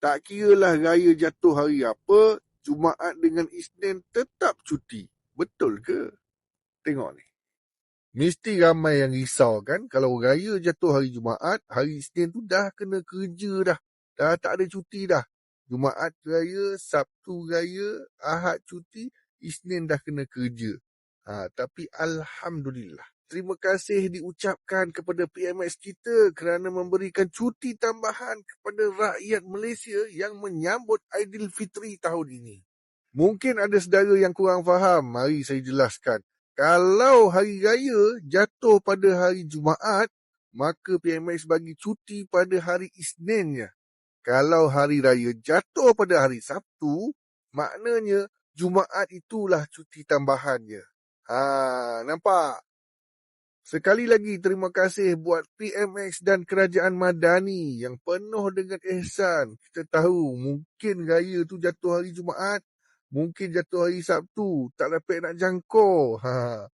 Tak kiralah raya jatuh hari apa, Jumaat dengan Isnin tetap cuti. Betul ke? Tengok ni. Mesti ramai yang risau kan kalau raya jatuh hari Jumaat, hari Isnin tu dah kena kerja dah. Dah tak ada cuti dah. Jumaat raya, Sabtu raya, Ahad cuti, Isnin dah kena kerja. Tapi Alhamdulillah. Terima kasih diucapkan kepada PMX kita kerana memberikan cuti tambahan kepada rakyat Malaysia yang menyambut Aidilfitri tahun ini. Mungkin ada saudara yang kurang faham, mari saya jelaskan. Kalau hari raya jatuh pada hari Jumaat, maka PMX bagi cuti pada hari Isninnya. Kalau hari raya jatuh pada hari Sabtu, maknanya Jumaat itulah cuti tambahannya. Nampak? Sekali lagi terima kasih buat PMX dan Kerajaan Madani yang penuh dengan ihsan. Kita tahu mungkin raya tu jatuh hari Jumaat, mungkin jatuh hari Sabtu, tak dapat nak jangkau.